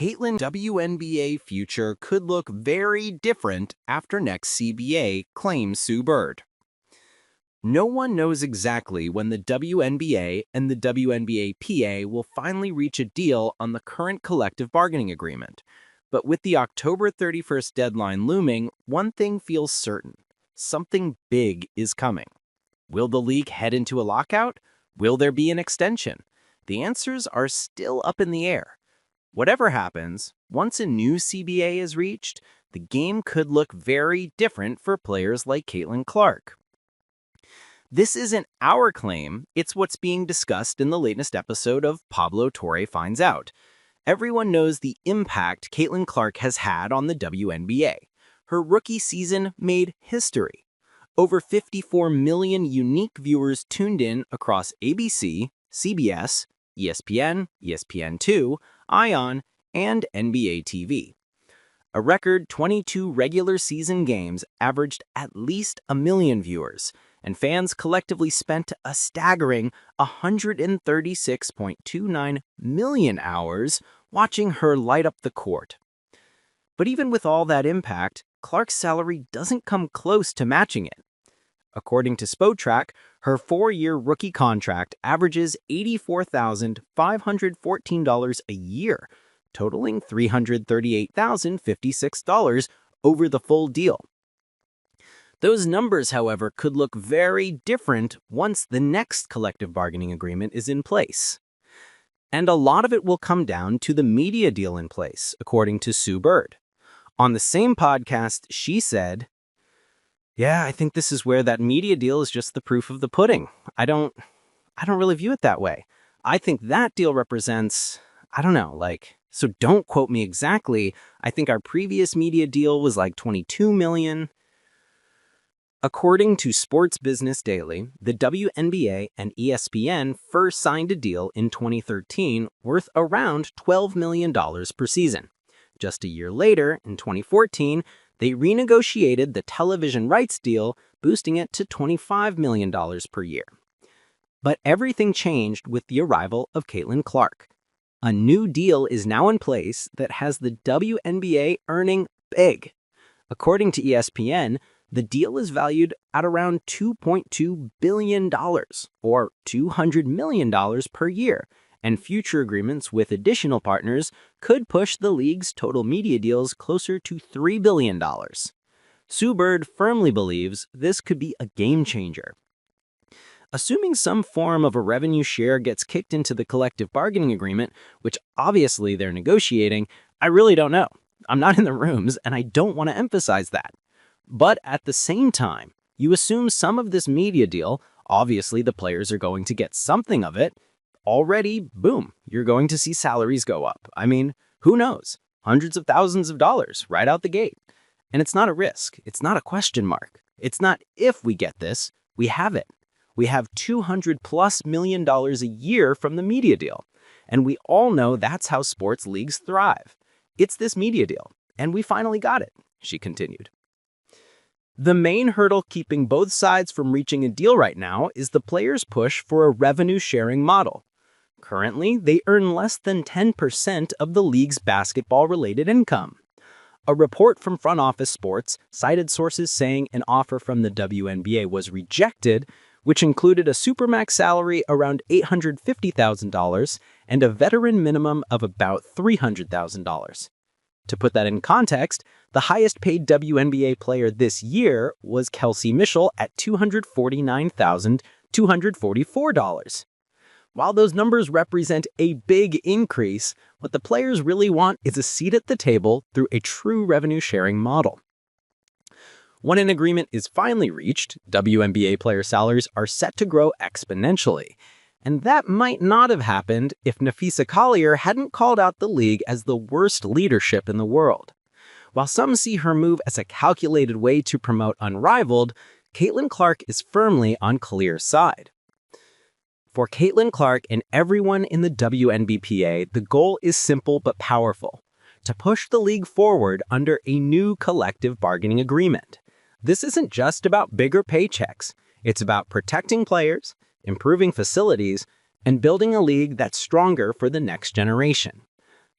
Caitlyn's WNBA future could look very different after next CBA, claims Sue Bird. No one knows exactly when the WNBA and the WNBA-PA will finally reach a deal on the current collective bargaining agreement. But with the October 31st deadline looming, one thing feels certain. Something big is coming. Will the league head into a lockout? Will there be an extension? The answers are still up in the air. Whatever happens, once a new CBA is reached, the game could look very different for players like Caitlin Clark. This isn't our claim, it's what's being discussed in the latest episode of Pablo Torre Finds Out. Everyone knows the impact Caitlin Clark has had on the WNBA. Her rookie season made history. Over 54 million unique viewers tuned in across ABC, CBS, ESPN, ESPN2, ION, and NBA TV. A record 22 regular season games averaged at least 1 million viewers, and fans collectively spent a staggering 136.29 million hours watching her light up the court. But even with all that impact, Clark's salary doesn't come close to matching it. According to Spotrac, her 4-year rookie contract averages $84,514 a year, totaling $338,056 over the full deal. Those numbers, however, could look very different once the next collective bargaining agreement is in place. And a lot of it will come down to the media deal in place, according to Sue Bird. On the same podcast, she said, "Yeah, I think this is where that media deal is just the proof of the pudding. I don't really view it that way. I think that deal represents, so don't quote me exactly. I think our previous media deal was like $22 million. According to Sports Business Daily, the WNBA and ESPN first signed a deal in 2013 worth around $12 million per season. Just a year later, in 2014, they renegotiated the television rights deal, boosting it to $25 million per year. But everything changed with the arrival of Caitlin Clark. A new deal is now in place that has the WNBA earning big. According to ESPN, the deal is valued at around $2.2 billion, or $200 million per year, and future agreements with additional partners could push the league's total media deals closer to $3 billion. Sue Bird firmly believes this could be a game changer. Assuming some form of a revenue share gets kicked into the collective bargaining agreement, which obviously they're negotiating, I really don't know. I'm not in the rooms, and I don't want to emphasize that. But at the same time, you assume some of this media deal, obviously the players are going to get something of it. Already, boom, you're going to see salaries go up. I mean, who knows? Hundreds of thousands of dollars right out the gate. And it's not a risk. It's not a question mark. It's not if we get this, we have it. We have $200+ million a year from the media deal. And we all know that's how sports leagues thrive. It's this media deal. And we finally got it, she continued. The main hurdle keeping both sides from reaching a deal right now is the players' push for a revenue-sharing model. Currently, they earn less than 10% of the league's basketball-related income. A report from Front Office Sports cited sources saying an offer from the WNBA was rejected, which included a supermax salary around $850,000 and a veteran minimum of about $300,000. To put that in context, the highest-paid WNBA player this year was Kelsey Mitchell at $249,244. While those numbers represent a big increase, what the players really want is a seat at the table through a true revenue-sharing model. When an agreement is finally reached, WNBA player salaries are set to grow exponentially. And that might not have happened if Napheesa Collier hadn't called out the league as the worst leadership in the world. While some see her move as a calculated way to promote Unrivaled, Caitlin Clark is firmly on Collier's side. For Caitlin Clark and everyone in the WNBPA, the goal is simple but powerful: to push the league forward under a new collective bargaining agreement. This isn't just about bigger paychecks. It's about protecting players, improving facilities, and building a league that's stronger for the next generation.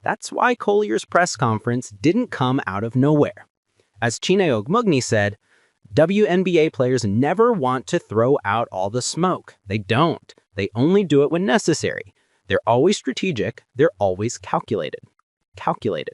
That's why Collier's press conference didn't come out of nowhere. As Chiney Ogmugni said, WNBA players never want to throw out all the smoke. They don't. They only do it when necessary. They're always strategic. They're always calculated. Calculated.